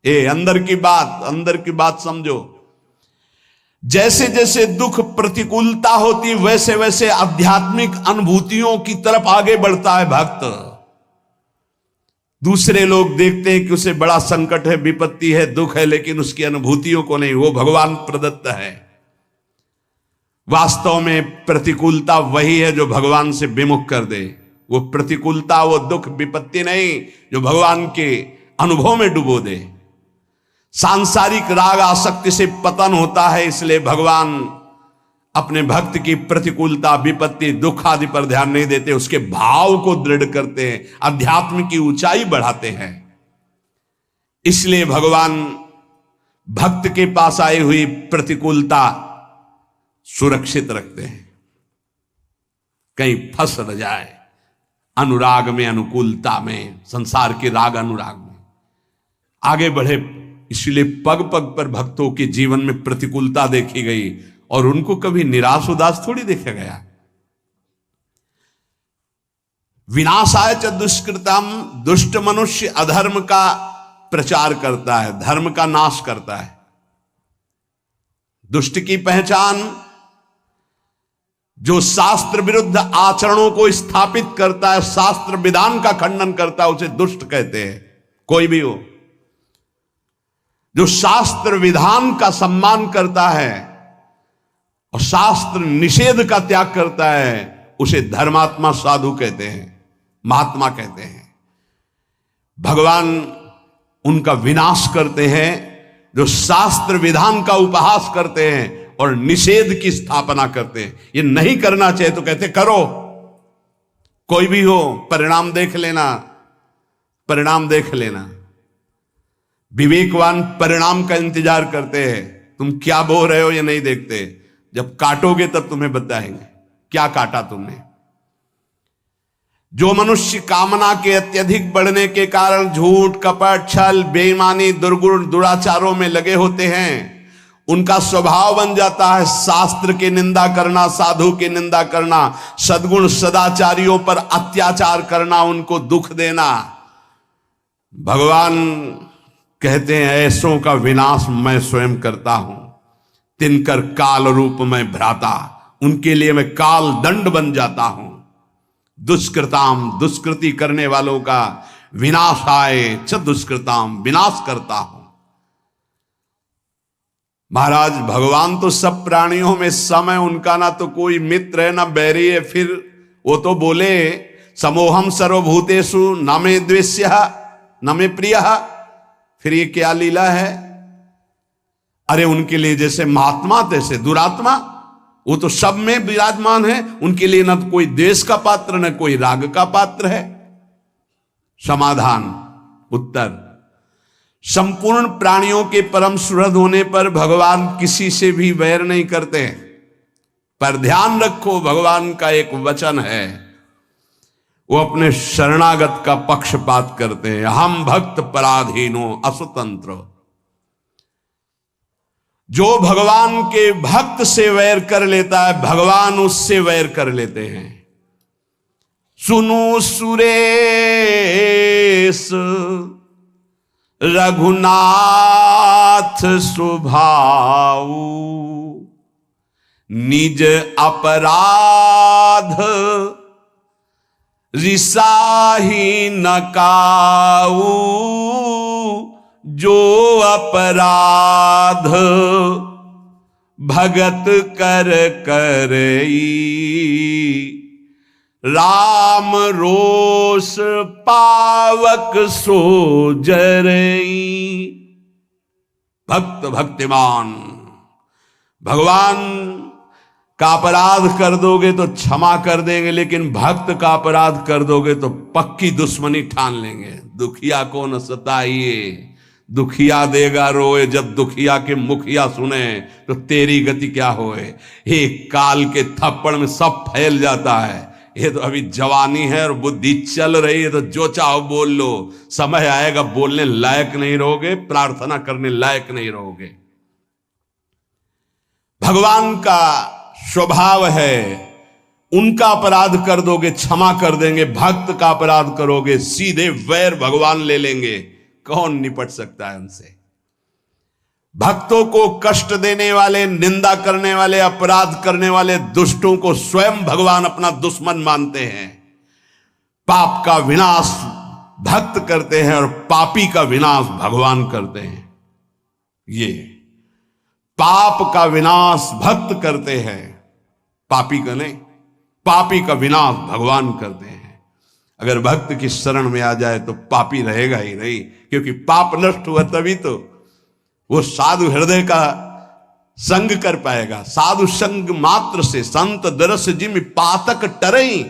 अंदर की बात समझो। जैसे जैसे दुख प्रतिकूलता होती वैसे वैसे आध्यात्मिक अनुभूतियों की तरफ आगे बढ़ता है भक्त। दूसरे लोग देखते हैं कि उसे बड़ा संकट है, विपत्ति है, दुख है, लेकिन उसकी अनुभूतियों को नहीं, वो भगवान प्रदत्त है। वास्तव में प्रतिकूलता वही है जो भगवान से विमुख कर दे। वो प्रतिकूलता, वो दुख, विपत्ति नहीं जो भगवान के अनुभव में डुबो दे। सांसारिक राग आसक्ति से पतन होता है, इसलिए भगवान अपने भक्त की प्रतिकूलता, विपत्ति, दुख आदि पर ध्यान नहीं देते, उसके भाव को दृढ़ करते हैं, अध्यात्म की ऊंचाई बढ़ाते हैं। इसलिए भगवान भक्त के पास आई हुई प्रतिकूलता सुरक्षित रखते हैं, कहीं फंस न जाए अनुराग में, अनुकूलता में, संसार के राग अनुराग में आगे बढ़े। इसलिए पग पग पर भक्तों के जीवन में प्रतिकूलता देखी गई और उनको कभी निराश उदास थोड़ी देखा गया। विनाशाय च दुष्कृतम, दुष्ट मनुष्य अधर्म का प्रचार करता है, धर्म का नाश करता है। दुष्ट की पहचान जो शास्त्र विरुद्ध आचरणों को स्थापित करता है, शास्त्र विधान का खंडन करता है, उसे दुष्ट कहते हैं। कोई भी हो जो शास्त्र विधान का सम्मान करता है और शास्त्र निषेध का त्याग करता है, उसे धर्मात्मा, साधु कहते हैं, महात्मा कहते हैं। भगवान उनका विनाश करते हैं जो शास्त्र विधान का उपहास करते हैं और निषेध की स्थापना करते हैं। ये नहीं करना चाहिए तो कहते करो, कोई भी हो, परिणाम देख लेना, परिणाम देख लेना। विवेकवान परिणाम का इंतजार करते हैं, तुम क्या बो रहे हो ये नहीं देखते, जब काटोगे तब तुम्हें बताएंगे क्या काटा तुमने। जो मनुष्य कामना के अत्यधिक बढ़ने के कारण झूठ, कपट, छल, बेईमानी, दुर्गुण, दुराचारों में लगे होते हैं, उनका स्वभाव बन जाता है शास्त्र की निंदा करना, साधु की निंदा करना, सद्गुण सदाचारियों पर अत्याचार करना, उनको दुख देना। भगवान कहते हैं ऐसों का विनाश मैं स्वयं करता हूं, तिनकर काल रूप में भ्राता, उनके लिए मैं काल दंड बन जाता हूं। दुष्कृताम, दुष्कृति करने वालों का विनाशाय च दुष्कृताम, विनाश करता हूं। महाराज भगवान तो सब प्राणियों में सम है, उनका ना तो कोई मित्र है ना बैरी है। फिर वो तो बोले समोहम सर्वभूतेषु न मे द्वेष्यः न मे प्रियः, फिर ये क्या लीला है। अरे उनके लिए जैसे महात्मा तैसे दुरात्मा, वो तो सब में विराजमान है, उनके लिए न तो कोई द्वेष का पात्र न कोई राग का पात्र है। समाधान, उत्तर, संपूर्ण प्राणियों के परम सुहृद होने पर भगवान किसी से भी वैर नहीं करते हैं। पर ध्यान रखो, भगवान का एक वचन है, वो अपने शरणागत का पक्षपात करते हैं। हम भक्त पराधीनो असुतंत्र। जो भगवान के भक्त से वैर कर लेता है, भगवान उससे वैर कर लेते हैं। सुनो सुरेश रघुनाथ स्वभाव, निज अपराध रिसाही न काऊ, जो अपराध भगत कर करई, राम रोष पावक सो जरई। भक्त भक्तिमान, भगवान का अपराध कर दोगे तो क्षमा कर देंगे, लेकिन भक्त का अपराध कर दोगे तो पक्की दुश्मनी ठान लेंगे। दुखिया को न सताइए, दुखिया देगा रोए, जब दुखिया के मुखिया सुने तो तेरी गति क्या होए। एक काल के थप्पड़ में सब फैल जाता है। ये तो अभी जवानी है और बुद्धि चल रही है, तो जो चाहो बोल लो, समय आएगा बोलने लायक नहीं रहोगे, प्रार्थना करने लायक नहीं रहोगे। भगवान का स्वभाव है, उनका अपराध कर दोगे क्षमा कर देंगे, भक्त का अपराध करोगे सीधे वैर भगवान ले लेंगे। कौन निपट सकता है उनसे? भक्तों को कष्ट देने वाले, निंदा करने वाले, अपराध करने वाले दुष्टों को स्वयं भगवान अपना दुश्मन मानते हैं। पाप का विनाश भक्त करते हैं और पापी का विनाश भगवान करते हैं। ये पाप का विनाश भक्त करते हैं, पापी का नहीं। पापी का विनाश भगवान करते हैं। अगर भक्त की शरण में आ जाए तो पापी रहेगा ही नहीं, क्योंकि पाप नष्ट हुआ तभी तो वो साधु हृदय का संग कर पाएगा। साधु संग मात्र से संत दरस जिम पातक टरई।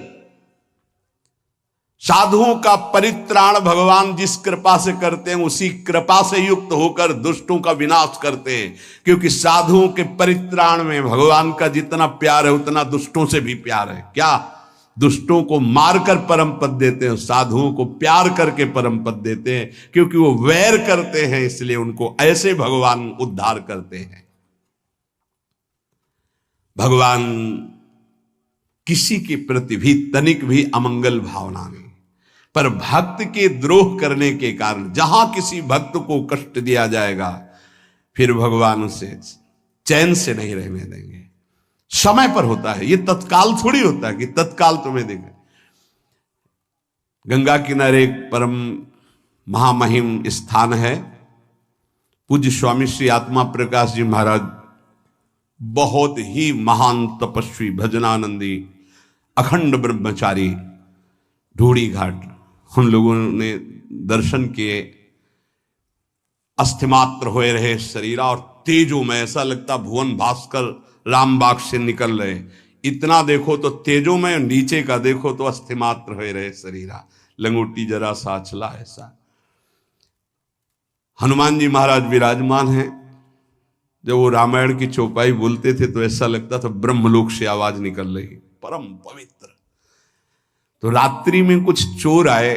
साधुओं का परित्राण भगवान जिस कृपा से करते हैं, उसी कृपा से युक्त होकर दुष्टों का विनाश करते हैं। क्योंकि साधुओं के परित्राण में भगवान का जितना प्यार है उतना दुष्टों से भी प्यार है। क्या? दुष्टों को मारकर परम पद देते हैं, साधुओं को प्यार करके परम पद देते हैं। क्योंकि वो वैर करते हैं, इसलिए उनको ऐसे भगवान उद्धार करते हैं। भगवान किसी के प्रति भी तनिक भी अमंगल भावना नहीं, पर भक्त के द्रोह करने के कारण जहां किसी भक्त को कष्ट दिया जाएगा, फिर भगवान उसे चैन से नहीं रहने देंगे। समय पर होता है, ये तत्काल थोड़ी होता है कि तत्काल तुम्हें देगा। गंगा किनारे एक परम महामहिम स्थान है, पूज्य स्वामी श्री आत्मा प्रकाश जी महाराज, बहुत ही महान तपस्वी, भजनानंदी, अखंड ब्रह्मचारी, ढूढ़ी घाट। हम लोगों ने दर्शन किए। अस्थिमात्र होए रहे शरीरा और तेजो में, ऐसा लगता भुवन भास्कर रामबाग से निकल रहे। इतना देखो तो तेजो में, नीचे का देखो तो अस्थिमात्र होए रहे शरीरा, लंगोटी जरा सा चला ऐसा। हनुमान जी महाराज विराजमान हैं। जब वो रामायण की चौपाई बोलते थे तो ऐसा लगता था ब्रह्मलोक से आवाज निकल रही, परम पवित्र। तो रात्रि में कुछ चोर आए,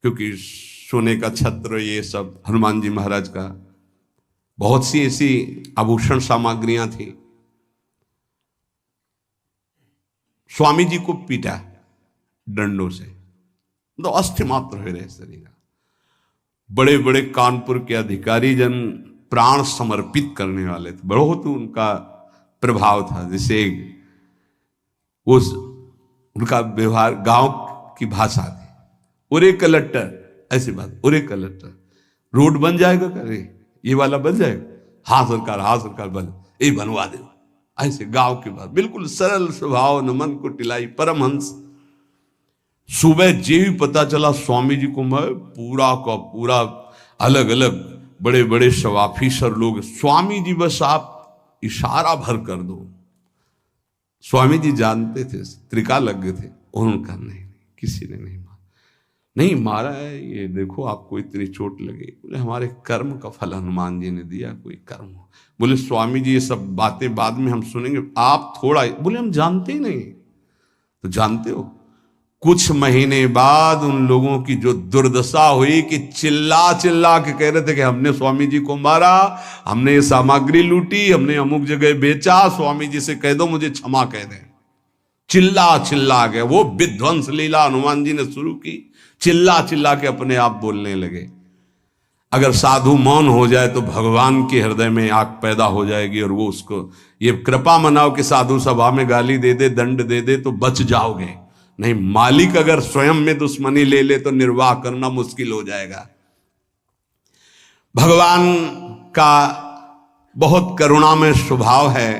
क्योंकि सोने का छत्र ये सब हनुमान जी महाराज का, बहुत सी ऐसी आभूषण सामग्रियां थी। स्वामी जी को पीटा डंडों से, तो अस्थि मात्र हो रहे शरीर। बड़े बड़े कानपुर के अधिकारी जन प्राण समर्पित करने वाले थे, बहुत उनका प्रभाव था। जैसे उस उनका व्यवहार गांव की भाषा थी, उरे कलेक्टर, ऐसी बात, उरे कलेक्टर, रोड बन जाएगा, करे ये वाला बन जाएगा, हाँ सरकार बन, ये बनवा दे, ऐसे गांव की बात, बिल्कुल सरल स्वभाव, न मन को टिलाई, परमहंस। सुबह जे ही पता चला स्वामी जी को, मैं पूरा का पूरा अलग अलग बड़े बड़े सब ऑफिसर लोग, स्वामी जी बस आप इशारा भर कर दो। स्वामी जी जानते थे, त्रिका लग गए थे, उन्होंने नहीं, किसी ने नहीं मारा है, ये देखो आपको इतनी चोट लगी। बोले हमारे कर्म का फल हनुमान जी ने दिया, कोई कर्म हो। बोले स्वामी जी ये सब बातें बाद में हम सुनेंगे, आप थोड़ा। बोले हम जानते ही नहीं। तो जानते हो, कुछ महीने बाद उन लोगों की जो दुर्दशा हुई कि चिल्ला चिल्ला के कह रहे थे कि हमने स्वामी जी को मारा, हमने ये सामग्री लूटी, हमने अमुक जगह बेचा, स्वामी जी से कह दो मुझे क्षमा कह दें। चिल्ला चिल्ला के वो विध्वंस लीला हनुमान जी ने शुरू की, चिल्ला चिल्ला के अपने आप बोलने लगे। अगर साधु मौन हो जाए तो भगवान के हृदय में आग पैदा हो जाएगी, और वो उसको ये कृपा मनाओ कि साधु सभा में गाली दे दे, दंड दे दे तो बच जाओगे। नहीं, मालिक अगर स्वयं में दुश्मनी ले ले तो निर्वाह करना मुश्किल हो जाएगा। भगवान का बहुत करुणामय स्वभाव है,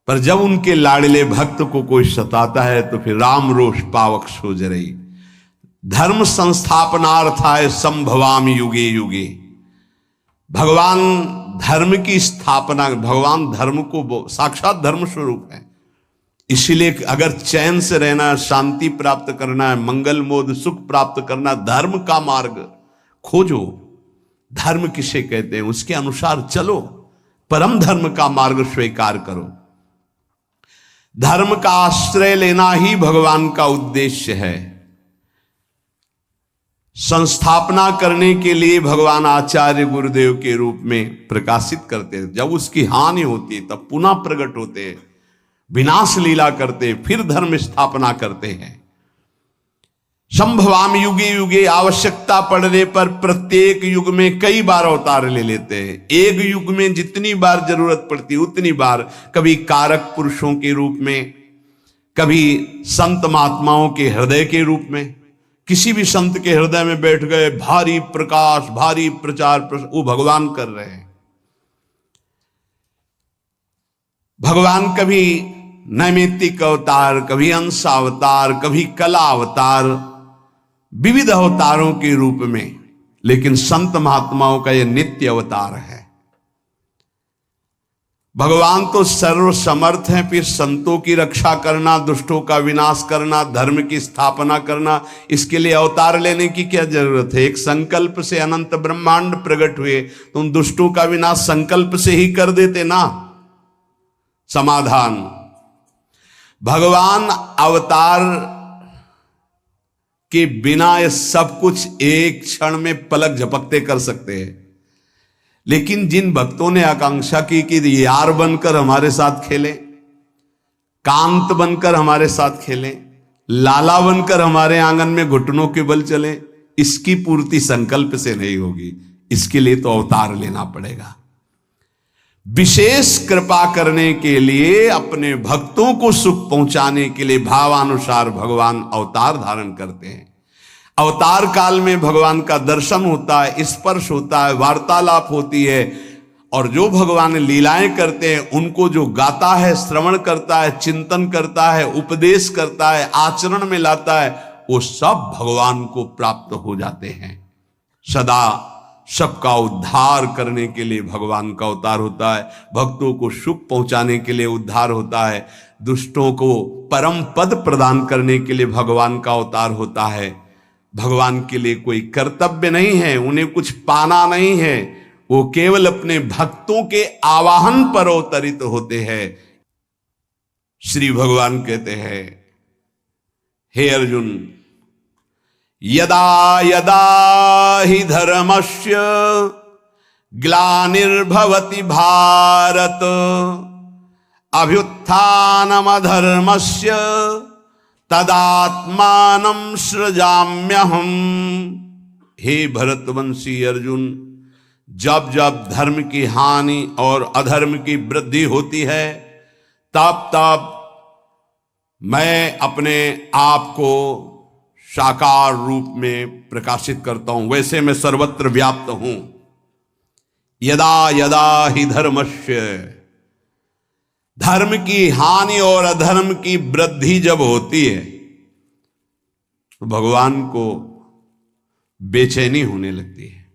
पर जब उनके लाडले भक्त को कोई सताता है तो फिर राम रोष पावक सो जरई। धर्म संस्थापनार्थाय संभवामि युगे युगे। भगवान धर्म की स्थापना, भगवान धर्म को साक्षात धर्म स्वरूप है। इसीलिए अगर चैन से रहना, शांति प्राप्त करना है, मंगल मोद सुख प्राप्त करना, धर्म का मार्ग खोजो। धर्म किसे कहते हैं, उसके अनुसार चलो, परम धर्म का मार्ग स्वीकार करो। धर्म का आश्रय लेना ही भगवान का उद्देश्य है। संस्थापना करने के लिए भगवान आचार्य गुरुदेव के रूप में प्रकाशित करते हैं। जब उसकी हानि होती है तब पुनः प्रकट होते हैं, विनाश लीला करते, फिर धर्म स्थापना करते हैं। संभवाम युगे युगे, आवश्यकता पड़ने पर प्रत्येक युग में कई बार अवतार ले लेते हैं। एक युग में जितनी बार जरूरत पड़ती उतनी बार, कभी कारक पुरुषों के रूप में, कभी संत महात्माओं के हृदय के रूप में। किसी भी संत के हृदय में बैठ गए, भारी प्रकाश, भारी प्रचार, वो भगवान कर रहे हैं। भगवान कभी नैमित्तिक अवतार, कभी अंश अवतार, कभी कला अवतार, विविध अवतारों के रूप में, लेकिन संत महात्माओं का यह नित्य अवतार है। भगवान तो सर्व समर्थ हैं, फिर संतों की रक्षा करना, दुष्टों का विनाश करना, धर्म की स्थापना करना, इसके लिए अवतार लेने की क्या जरूरत है? एक संकल्प से अनंत ब्रह्मांड प्रकट हुए, तुम दुष्टों का विनाश संकल्प से ही कर देते ना। समाधान, भगवान अवतार के बिना ये सब कुछ एक क्षण में पलक झपकते कर सकते हैं, लेकिन जिन भक्तों ने आकांक्षा की कि यार बनकर हमारे साथ खेलें, कांत बनकर हमारे साथ खेलें, लाला बनकर हमारे आंगन में घुटनों के बल चले, इसकी पूर्ति संकल्प से नहीं होगी। इसके लिए तो अवतार लेना पड़ेगा। विशेष कृपा करने के लिए, अपने भक्तों को सुख पहुंचाने के लिए भावानुसार भगवान अवतार धारण करते हैं। अवतार काल में भगवान का दर्शन होता है, स्पर्श होता है, वार्तालाप होती है, और जो भगवान लीलाएं करते हैं उनको जो गाता है, श्रवण करता है, चिंतन करता है, उपदेश करता है, आचरण में लाता है, वो सब भगवान को प्राप्त हो जाते हैं। सदा सबका उद्धार करने के लिए भगवान का अवतार होता है, भक्तों को सुख पहुंचाने के लिए उद्धार होता है, दुष्टों को परम पद प्रदान करने के लिए भगवान का अवतार होता है। भगवान के लिए कोई कर्तव्य नहीं है, उन्हें कुछ पाना नहीं है, वो केवल अपने भक्तों के आवाहन पर अवतरित होते हैं। श्री भगवान कहते हैं, हे अर्जुन, यदा यदा हि धर्मस्य ग्लानिर्भवति भारत, अभ्युत्थानमधर्मस्य तदात्मानं सृजाम्यहम्। हे भरतवंशी अर्जुन, जब जब धर्म की हानि और अधर्म की वृद्धि होती है, तब तब मैं अपने आप को साकार रूप में प्रकाशित करता हूं। वैसे मैं सर्वत्र व्याप्त हूं। यदा यदा हि धर्मस्य, धर्म की हानि और अधर्म की वृद्धि जब होती है तो भगवान को बेचैनी होने लगती है।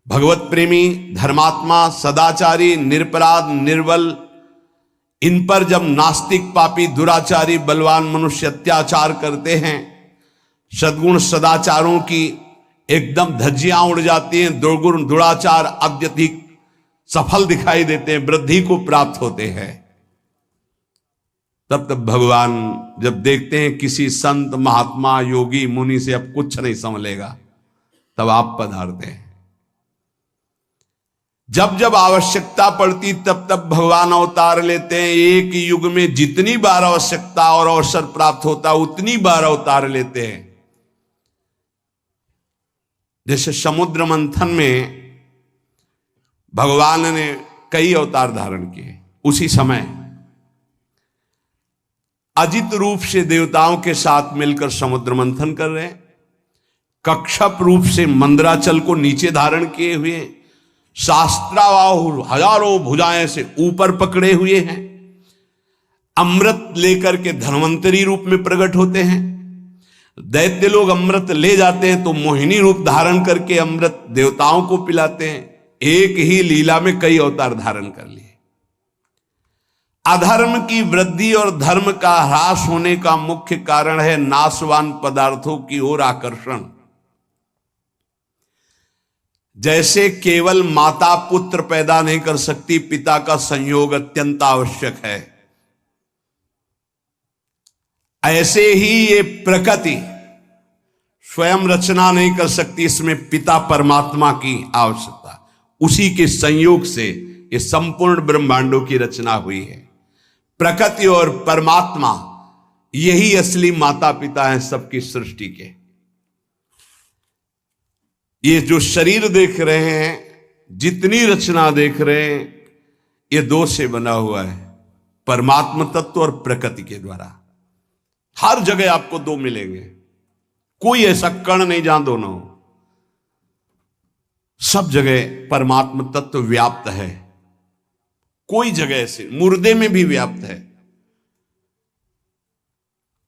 भगवत प्रेमी, धर्मात्मा, सदाचारी, निरपराध, निर्बल, इन पर जब नास्तिक, पापी, दुराचारी, बलवान मनुष्य अत्याचार करते हैं, सद्गुण सदाचारों की एकदम धज्जियां उड़ जाती हैं, दुर्गुण दुराचार अत्यधिक सफल दिखाई देते हैं, वृद्धि को प्राप्त होते हैं, तब तब भगवान जब देखते हैं किसी संत, महात्मा, योगी, मुनि से अब कुछ नहीं संभलेगा, तब आप पधारते हैं। जब जब आवश्यकता पड़ती तब तब भगवान अवतार लेते हैं। एक युग में जितनी बार आवश्यकता और अवसर प्राप्त होता उतनी बार अवतार लेते हैं। जैसे समुद्र मंथन में भगवान ने कई अवतार धारण किए, उसी समय अजित रूप से देवताओं के साथ मिलकर समुद्र मंथन कर रहे हैं, कक्षप रूप से मंदराचल को नीचे धारण किए हुए, शास्त्राबाहु हजारों भुजाएं से ऊपर पकड़े हुए हैं, अमृत लेकर के धन्वंतरी रूप में प्रकट होते हैं। दैत्य लोग अमृत ले जाते हैं तो मोहिनी रूप धारण करके अमृत देवताओं को पिलाते हैं। एक ही लीला में कई अवतार धारण कर लिए। अधर्म की वृद्धि और धर्म का ह्रास होने का मुख्य कारण है नाशवान पदार्थों की ओर आकर्षण। जैसे केवल माता पुत्र पैदा नहीं कर सकती, पिता का संयोग अत्यंत आवश्यक है, ऐसे ही ये प्रकृति स्वयं रचना नहीं कर सकती, इसमें पिता परमात्मा की आवश्यकता, उसी के संयोग से ये संपूर्ण ब्रह्मांडों की रचना हुई है। प्रकृति और परमात्मा यही असली माता पिता हैं सबकी सृष्टि के। ये जो शरीर देख रहे हैं, जितनी रचना देख रहे हैं, ये दो से बना हुआ है, परमात्म तत्व और प्रकृति के द्वारा। हर जगह आपको दो मिलेंगे, कोई ऐसा कण नहीं जहां दोनों हो। सब जगह परमात्म तत्व व्याप्त है, कोई जगह ऐसे, मुर्दे में भी व्याप्त है।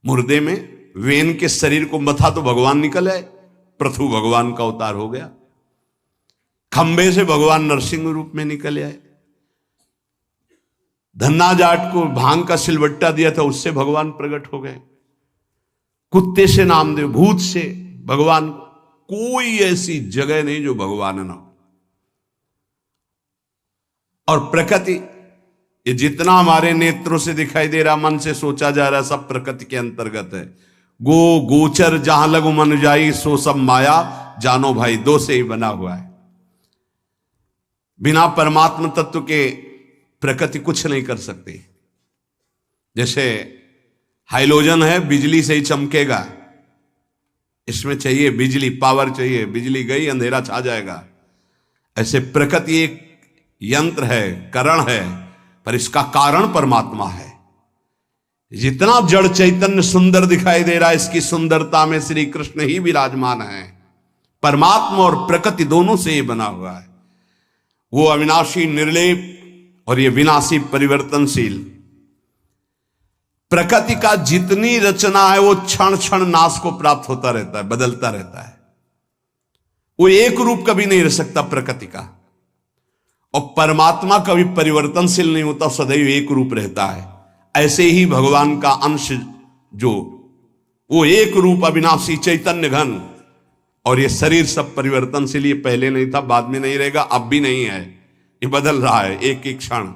मुर्दे में वेन के शरीर को मथा तो भगवान निकल आए, पृथु भगवान का अवतार हो गया। खंबे से भगवान नरसिंह रूप में निकल आए। धन्ना जाट को भांग का सिलवट्टा दिया था, उससे भगवान प्रकट हो गए। कुत्ते से नामदेव, भूत से भगवान, कोई ऐसी जगह नहीं जो भगवान ना हो। और प्रकृति, ये जितना हमारे नेत्रों से दिखाई दे रहा, मन से सोचा जा रहा, सब प्रकृति के अंतर्गत है। गो गोचर जहां लगु मन जाई, सो सब माया जानो भाई, दो से ही बना हुआ है। बिना परमात्म तत्व के प्रकृति कुछ नहीं कर सकती। जैसे हाइलोजन है, बिजली से ही चमकेगा, इसमें चाहिए बिजली, पावर चाहिए, बिजली गई अंधेरा छा जाएगा। ऐसे प्रकृति एक यंत्र है, करण है, पर इसका कारण परमात्मा है। जितना जड़ चैतन्य सुंदर दिखाई दे रहा है, इसकी सुंदरता में श्री कृष्ण ही विराजमान है। परमात्मा और प्रकृति दोनों से ये बना हुआ है। वो अविनाशी निर्लेप और ये विनाशी परिवर्तनशील। प्रकृति का जितनी रचना है वो क्षण क्षण नाश को प्राप्त होता रहता है, बदलता रहता है। वो एक रूप कभी नहीं रह सकता प्रकृति का। और परमात्मा कभी परिवर्तनशील नहीं होता, सदैव एक रूप रहता है। ऐसे ही भगवान का अंश जो, वो एक रूप अविनाशी चैतन्य घन। और ये शरीर सब परिवर्तनशील, ये पहले नहीं था, बाद में नहीं रहेगा, अब भी नहीं है, ये बदल रहा है एक एक क्षण।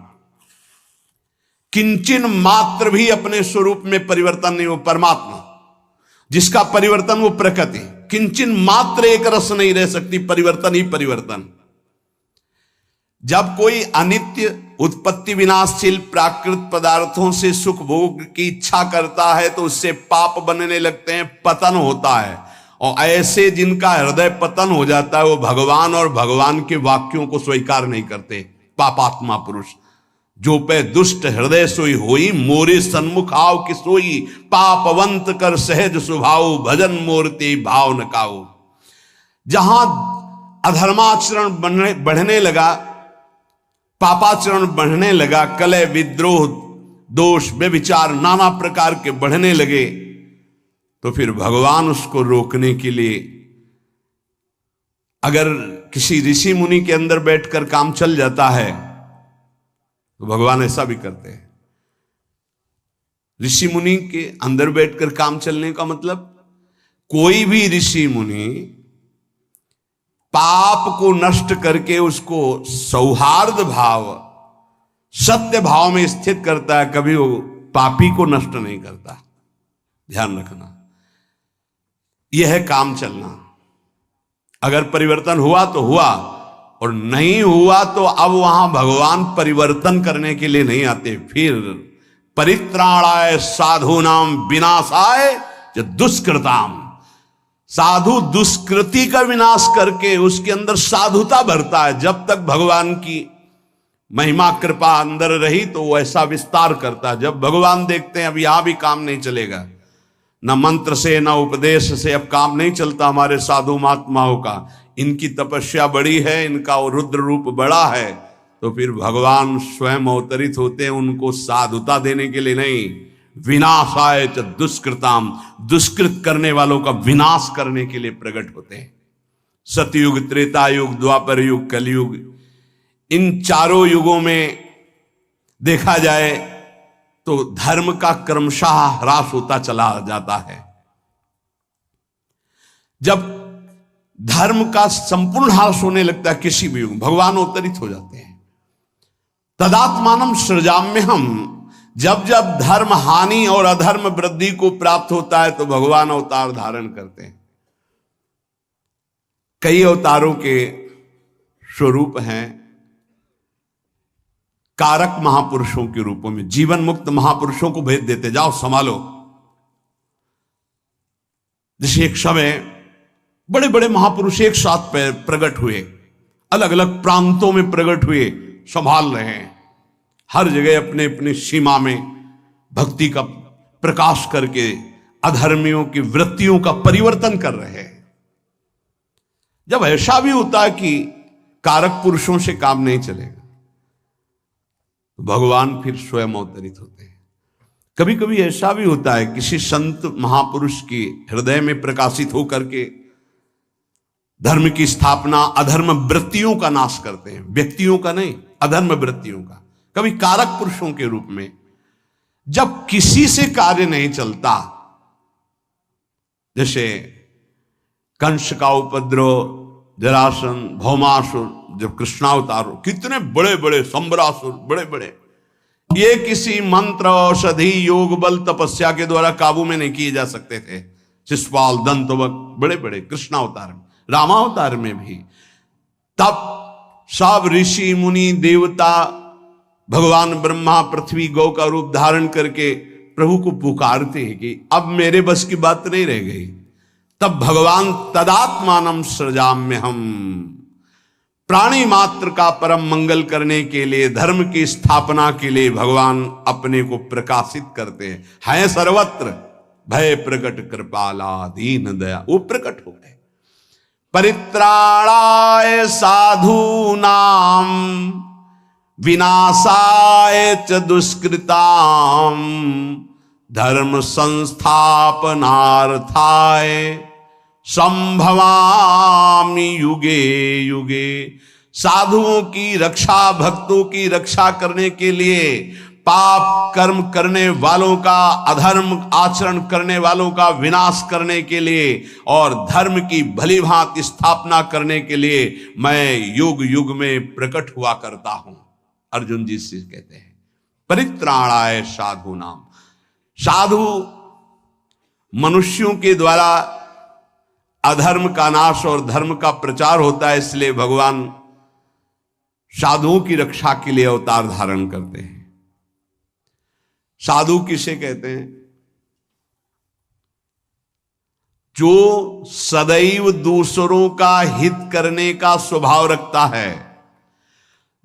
किंचन मात्र भी अपने स्वरूप में परिवर्तन नहीं हो परमात्मा, जिसका परिवर्तन वो प्रकृति। किंचन मात्र एक रस नहीं रह सकती, परिवर्तन ही परिवर्तन। जब कोई अनित्य उत्पत्ति विनाशशील प्राकृत पदार्थों से सुख भोग की इच्छा करता है तो उससे पाप बनने लगते हैं, पतन होता है। और ऐसे जिनका हृदय पतन हो जाता है, वो भगवान और भगवान के वाक्यों को स्वीकार नहीं करते, पापात्मा पुरुष। जो पे दुष्ट हृदय सोई होई, मोरे सन्मुख आव कि सोई, पापवंत कर सहज स्वभाव, भजन मूर्ति भाव न काऊ। जहां अधर्माचरण बढ़ने लगा, पापाचरण बढ़ने लगा, कलह विद्रोह दोष व्यभिचार नाना प्रकार के बढ़ने लगे, तो फिर भगवान उसको रोकने के लिए, अगर किसी ऋषि मुनि के अंदर बैठकर काम चल जाता है तो भगवान ऐसा भी करते हैं। ऋषि मुनि के अंदर बैठकर काम चलने का मतलब, कोई भी ऋषि मुनि पाप को नष्ट करके उसको सौहार्द भाव, सत्य भाव में स्थित करता है, कभी वो पापी को नष्ट नहीं करता। ध्यान रखना, यह है काम चलना। अगर परिवर्तन हुआ तो हुआ, और नहीं हुआ तो अब वहां भगवान परिवर्तन करने के लिए नहीं आते। फिर परित्राणाय साधूनाम विनाशाय च दुष्कृताम। साधु दुष्कृति का विनाश करके उसके अंदर साधुता भरता है। जब तक भगवान की महिमा कृपा अंदर रही तो वो ऐसा विस्तार करता है। जब भगवान देखते हैं अब यहां भी काम नहीं चलेगा, न मंत्र से न उपदेश से अब काम नहीं चलता हमारे साधु महात्माओं का, इनकी तपस्या बड़ी है, इनका रुद्र रूप बड़ा है, तो फिर भगवान स्वयं अवतरित होते हैं उनको साधुता देने के लिए नहीं, विनाशाय च दुष्कृताम, दुष्कृत करने वालों का विनाश करने के लिए प्रकट होते हैं। सतयुग, त्रेता युग, द्वापर युग, कलयुग, इन चारों युगों में देखा जाए तो धर्म का क्रमशः ह्रास होता चला जाता है। जब धर्म का संपूर्ण ह्रास होने लगता है किसी भी युग, भगवान अवतरित हो जाते हैं। तदात्मानम सृजाम्यहम, जब जब धर्म हानि और अधर्म वृद्धि को प्राप्त होता है तो भगवान अवतार धारण करते हैं। कई अवतारों के स्वरूप हैं कारक महापुरुषों के रूपों में। जीवन मुक्त महापुरुषों को भेज देते, जाओ संभालो, जैसे एक समय बड़े बड़े महापुरुष एक साथ प्रकट हुए, अलग अलग प्रांतों में प्रकट हुए, संभाल रहे हैं हर जगह अपने अपने सीमा में भक्ति का प्रकाश करके अधर्मियों की वृत्तियों का परिवर्तन कर रहे हैं। जब ऐसा भी होता है कि कारक पुरुषों से काम नहीं चलेगा तो भगवान फिर स्वयं अवतरित होते हैं। कभी कभी ऐसा भी होता है किसी संत महापुरुष के हृदय में प्रकाशित होकर के धर्म की स्थापना, अधर्म वृत्तियों का नाश करते हैं, व्यक्तियों का नहीं, अधर्म वृत्तियों का, कभी कारक पुरुषों के रूप में। जब किसी से कार्य नहीं चलता, जैसे कंस का उपद्रव, जरासन, भौमासुर, जब कृष्णावतार, कितने बड़े बड़े संबरासुर, बड़े बड़े, ये किसी मंत्र, औषधि, योग बल, तपस्या के द्वारा काबू में नहीं किए जा सकते थे। शिशुपाल, दंतवक, बड़े बड़े कृष्णावतार में, रामावतार में भी। तब सब ऋषि मुनि देवता, भगवान ब्रह्मा पृथ्वी गौ का रूप धारण करके प्रभु को पुकारते हैं कि अब मेरे बस की बात नहीं रह गई। तब भगवान तदात्मानम सृजाम्य हम, प्राणी मात्र का परम मंगल करने के लिए, धर्म की स्थापना के लिए भगवान अपने को प्रकाशित करते हैं सर्वत्र। भय प्रकट कृपाला दीन दया, वो प्रकट हो गए। परित्राणाय साधूनाम विनाशाय च दुष्कृताम धर्म संस्थापनार्थाय संभवामि युगे युगे। साधुओं की रक्षा, भक्तों की रक्षा करने के लिए, पाप कर्म करने वालों का, अधर्म आचरण करने वालों का विनाश करने के लिए और धर्म की भली भांति स्थापना करने के लिए मैं युग युग में प्रकट हुआ करता हूं। अर्जुन जी से कहते हैं परित्राणाय साधु नाम। साधु मनुष्यों के द्वारा अधर्म का नाश और धर्म का प्रचार होता है, इसलिए भगवान साधुओं की रक्षा के लिए अवतार धारण करते हैं। साधु किसे कहते हैं? जो सदैव दूसरों का हित करने का स्वभाव रखता है,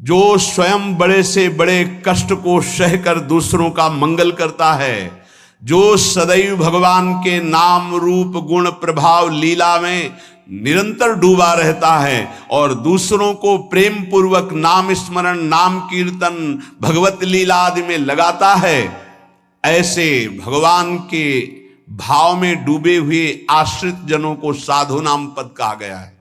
जो स्वयं बड़े से बड़े कष्ट को सहकर दूसरों का मंगल करता है, जो सदैव भगवान के नाम रूप गुण प्रभाव लीला में निरंतर डूबा रहता है और दूसरों को प्रेम पूर्वक नाम स्मरण, नाम कीर्तन, भगवत लीला आदि में लगाता है, ऐसे भगवान के भाव में डूबे हुए आश्रित जनों को साधु नाम पद कहा गया है।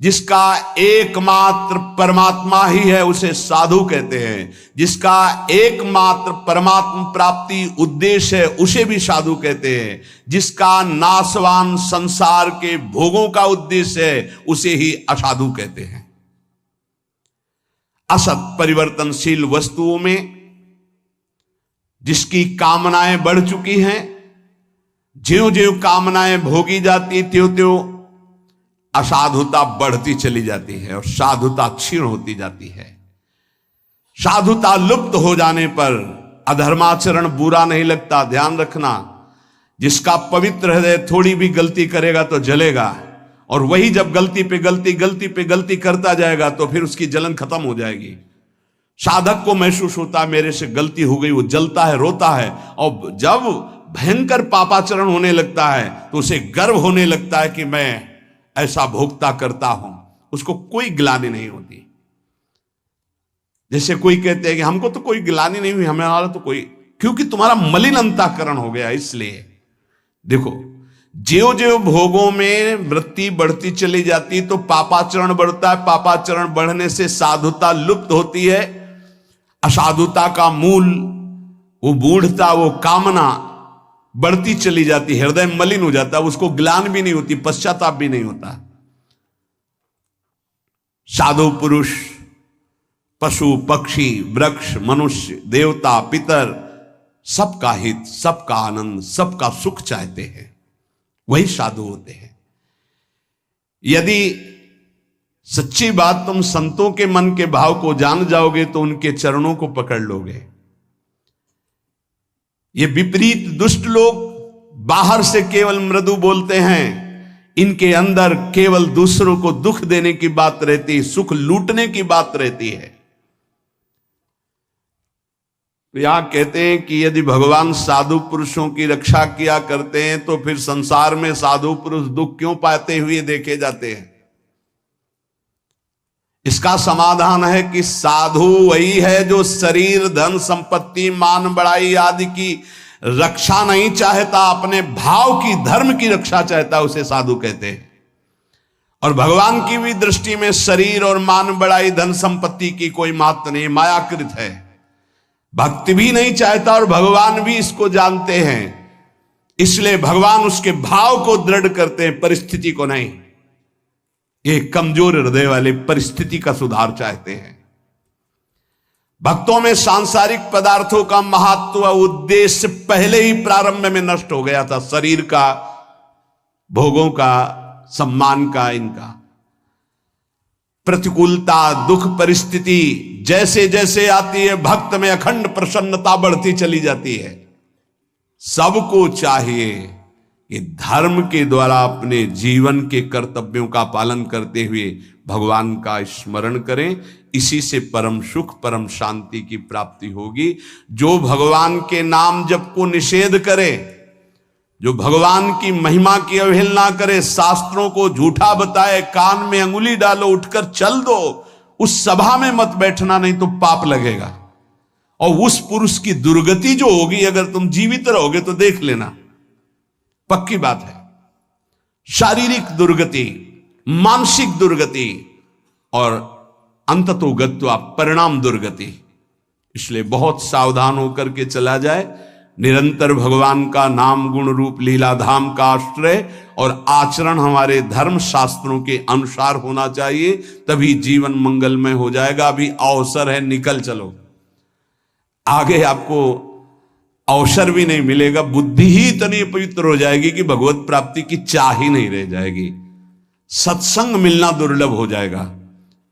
जिसका एकमात्र परमात्मा ही है उसे साधु कहते हैं। जिसका एकमात्र परमात्मा प्राप्ति उद्देश्य है उसे भी साधु कहते हैं। जिसका नाशवान संसार के भोगों का उद्देश्य है उसे ही असाधु कहते हैं। असत परिवर्तनशील वस्तुओं में जिसकी कामनाएं बढ़ चुकी हैं, ज्यों ज्यों कामनाएं भोगी जाती त्यों त्यों असाधुता बढ़ती चली जाती है और साधुता क्षीण होती जाती है। साधुता लुप्त हो जाने पर अधर्माचरण बुरा नहीं लगता। ध्यान रखना, जिसका पवित्र हृदय थोड़ी भी गलती करेगा तो जलेगा, और वही जब गलती पे गलती करता जाएगा तो फिर उसकी जलन खत्म हो जाएगी। साधक को महसूस होता है मेरे से गलती हो गई, वो जलता है, रोता है, और जब भयंकर पापाचरण होने लगता है तो उसे गर्व होने लगता है कि मैं ऐसा भोगता करता हूं। उसको कोई ग्लानि नहीं होती। जैसे कोई कहते हैं कि हमको तो कोई ग्लानि नहीं हुई, हमारा तो कोई, क्योंकि तुम्हारा मलिन अंतःकरण हो गया। इसलिए देखो, ज्यों ज्यों भोगों में वृत्ति बढ़ती चली जाती तो पापाचरण बढ़ता है। पापाचरण बढ़ने से साधुता लुप्त होती है। असाधुता का मूल, वो मूढ़ता, वो कामना बढ़ती चली जाती, हृदय मलिन हो जाता है, उसको ग्लानि भी नहीं होती, पश्चाताप भी नहीं होता। साधु पुरुष पशु पक्षी वृक्ष मनुष्य देवता पितर सबका हित, सबका आनंद, सबका सुख चाहते हैं, वही साधु होते हैं। यदि सच्ची बात तुम संतों के मन के भाव को जान जाओगे तो उनके चरणों को पकड़ लोगे। ये विपरीत दुष्ट लोग बाहर से केवल मृदु बोलते हैं, इनके अंदर केवल दूसरों को दुख देने की बात रहती है, सुख लूटने की बात रहती है। तो यहां कहते हैं कि यदि भगवान साधु पुरुषों की रक्षा किया करते हैं तो फिर संसार में साधु पुरुष दुख क्यों पाते हुए देखे जाते हैं? इसका समाधान है कि साधु वही है जो शरीर, धन, संपत्ति, मान बढ़ाई आदि की रक्षा नहीं चाहता, अपने भाव की, धर्म की रक्षा चाहता, उसे साधु कहते हैं। और भगवान की भी दृष्टि में शरीर और मान बढ़ाई, धन संपत्ति की कोई महत्व नहीं, मायाकृत है। भक्ति भी नहीं चाहता और भगवान भी इसको जानते हैं, इसलिए भगवान उसके भाव को दृढ़ करते हैं, परिस्थिति को नहीं। ये कमजोर हृदय वाले परिस्थिति का सुधार चाहते हैं। भक्तों में सांसारिक पदार्थों का महत्व, उद्देश्य पहले ही प्रारंभ में नष्ट हो गया था, शरीर का, भोगों का, सम्मान का, इनका। प्रतिकूलता, दुख, परिस्थिति जैसे जैसे आती है, भक्त में अखंड प्रसन्नता बढ़ती चली जाती है। सबको चाहिए कि धर्म के द्वारा अपने जीवन के कर्तव्यों का पालन करते हुए भगवान का स्मरण करें, इसी से परम सुख, परम शांति की प्राप्ति होगी। जो भगवान के नाम जप को निषेध करे, जो भगवान की महिमा की अवहेलना करे, शास्त्रों को झूठा बताए, कान में अंगुली डालो, उठकर चल दो, उस सभा में मत बैठना, नहीं तो पाप लगेगा। और उस पुरुष की दुर्गति जो होगी, अगर तुम जीवित रहोगे तो देख लेना, पक्की बात है। शारीरिक दुर्गति, मानसिक दुर्गति और अंततोगत्वा परिणाम दुर्गति। इसलिए बहुत सावधान होकर के चला जाए, निरंतर भगवान का नाम, गुण रूप लीला धाम का आश्रय और आचरण हमारे धर्म शास्त्रों के अनुसार होना चाहिए, तभी जीवन मंगलमय हो जाएगा। अभी अवसर है, निकल चलो, आगे आपको अवसर भी नहीं मिलेगा, बुद्धि ही इतनी पवित्र हो जाएगी कि भगवत प्राप्ति की चाह ही नहीं रह जाएगी, सत्संग मिलना दुर्लभ हो जाएगा।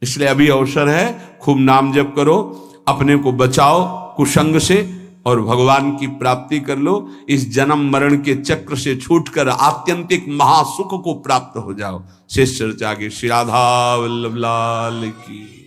इसलिए अभी अवसर है, खूब नाम जप करो, अपने को बचाओ कुसंग से और भगवान की प्राप्ति कर लो। इस जन्म मरण के चक्र से छूटकर आत्यंतिक महासुख को प्राप्त हो जाओ। शेष चर्चा के श्री राधा वल्लभ लाल की।